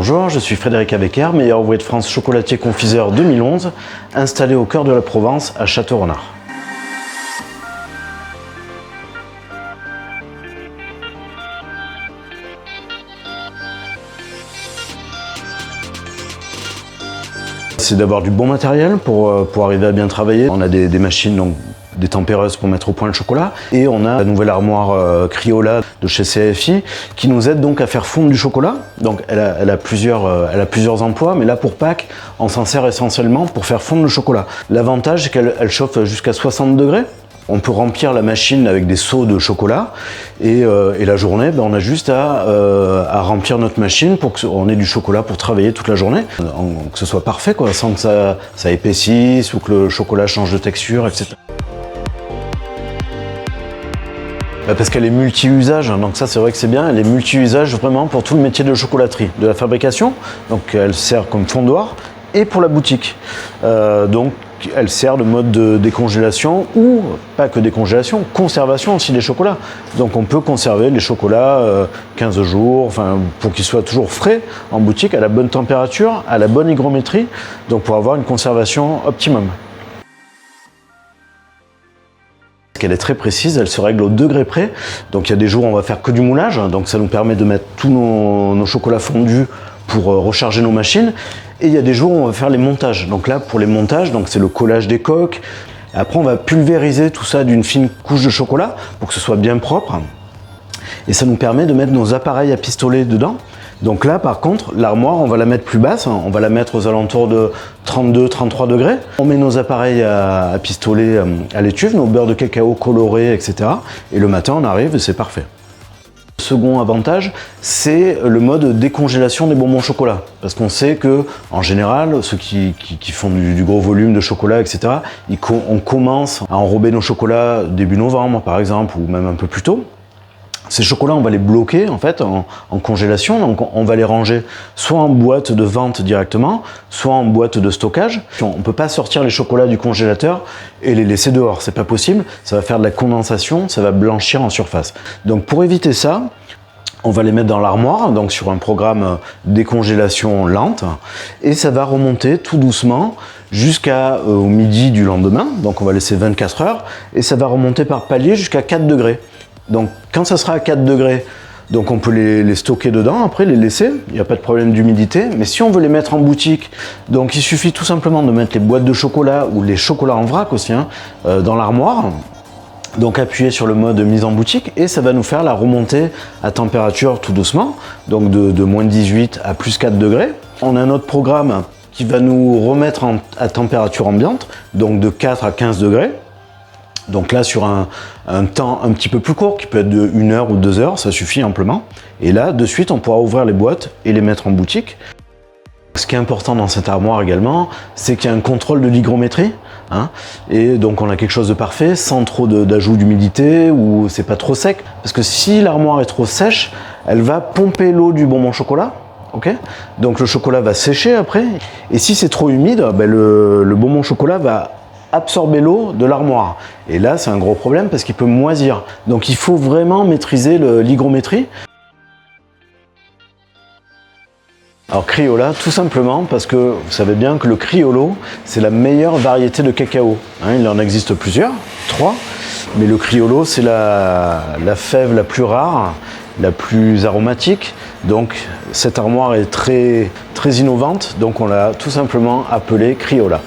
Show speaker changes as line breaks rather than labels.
Bonjour, je suis Frédéric Abecker, meilleur ouvrier de France chocolatier confiseur 2011, installé au cœur de la Provence à Château-Renard. C'est d'avoir du bon matériel pour arriver à bien travailler. On a des machines, donc des tempéreuses pour mettre au point le chocolat, et on a la nouvelle armoire Cryolla de chez CFI qui nous aide donc à faire fondre du chocolat. Donc elle a plusieurs emplois, mais là pour Pâques, on s'en sert essentiellement pour faire fondre le chocolat. L'avantage, c'est qu'elle chauffe jusqu'à 60 degrés. On peut remplir la machine avec des seaux de chocolat et la journée, on a juste à remplir notre machine pour qu'on ait du chocolat pour travailler toute la journée, que ce soit parfait, quoi, sans que ça épaississe ou que le chocolat change de texture, etc. Parce qu'elle est multi-usage, donc ça c'est vrai que c'est bien, elle est multi-usage vraiment pour tout le métier de chocolaterie, de la fabrication, donc elle sert comme fondoir et pour la boutique. Donc elle sert de mode de décongélation ou pas que décongélation, conservation aussi des chocolats. Donc on peut conserver les chocolats 15 jours, enfin, pour qu'ils soient toujours frais en boutique, à la bonne température, à la bonne hygrométrie, donc pour avoir une conservation optimum. Elle est très précise, elle se règle au degré près. Donc il y a des jours où on va faire que du moulage, donc ça nous permet de mettre tous nos chocolats fondus pour recharger nos machines. Et il y a des jours où on va faire les montages. Donc là, pour les montages, c'est le collage des coques. Après, on va pulvériser tout ça d'une fine couche de chocolat pour que ce soit bien propre. Et ça nous permet de mettre nos appareils à pistolet dedans. Donc là, par contre, l'armoire, on va la mettre plus basse. On va la mettre aux alentours de 32-33 degrés. On met nos appareils à pistolet à l'étuve, nos beurres de cacao colorés, etc. Et le matin, on arrive et c'est parfait. Le second avantage, c'est le mode décongélation des bonbons chocolat. Parce qu'on sait que, en général, ceux qui font du gros volume de chocolat, etc., on commence à enrober nos chocolats début novembre, par exemple, ou même un peu plus tôt. Ces chocolats, on va les bloquer en fait en congélation, donc on va les ranger soit en boîte de vente directement, soit en boîte de stockage. On ne peut pas sortir les chocolats du congélateur et les laisser dehors, c'est pas possible, ça va faire de la condensation, ça va blanchir en surface. Donc pour éviter ça, on va les mettre dans l'armoire, donc sur un programme décongélation lente, et ça va remonter tout doucement jusqu'au midi du lendemain, donc on va laisser 24 heures, et ça va remonter par palier jusqu'à 4 degrés. Donc quand ça sera à 4 degrés, donc on peut les stocker dedans, après les laisser, il n'y a pas de problème d'humidité. Mais si on veut les mettre en boutique, donc il suffit tout simplement de mettre les boîtes de chocolat ou les chocolats en vrac aussi dans l'armoire. Donc appuyer sur le mode mise en boutique et ça va nous faire la remontée à température tout doucement, donc de moins 18 à plus 4 degrés. On a un autre programme qui va nous remettre à température ambiante, donc de 4 à 15 degrés. Donc là, sur un temps un petit peu plus court, qui peut être de 1 heure ou 2 heures, ça suffit amplement. Et là, de suite, on pourra ouvrir les boîtes et les mettre en boutique. Ce qui est important dans cette armoire également, c'est qu'il y a un contrôle de l'hygrométrie. Et donc on a quelque chose de parfait, sans trop d'ajout d'humidité, ou c'est pas trop sec. Parce que si l'armoire est trop sèche, elle va pomper l'eau du bonbon chocolat. Okay, donc le chocolat va sécher après. Et si c'est trop humide, le bonbon chocolat va absorber l'eau de l'armoire. Et là, c'est un gros problème parce qu'il peut moisir. Donc il faut vraiment maîtriser l'hygrométrie. Alors Cryolla, tout simplement parce que vous savez bien que le Criollo, c'est la meilleure variété de cacao. Il en existe plusieurs, 3, mais le Criollo, c'est la fève la plus rare, la plus aromatique. Donc cette armoire est très innovante, donc on l'a tout simplement appelée Cryolla.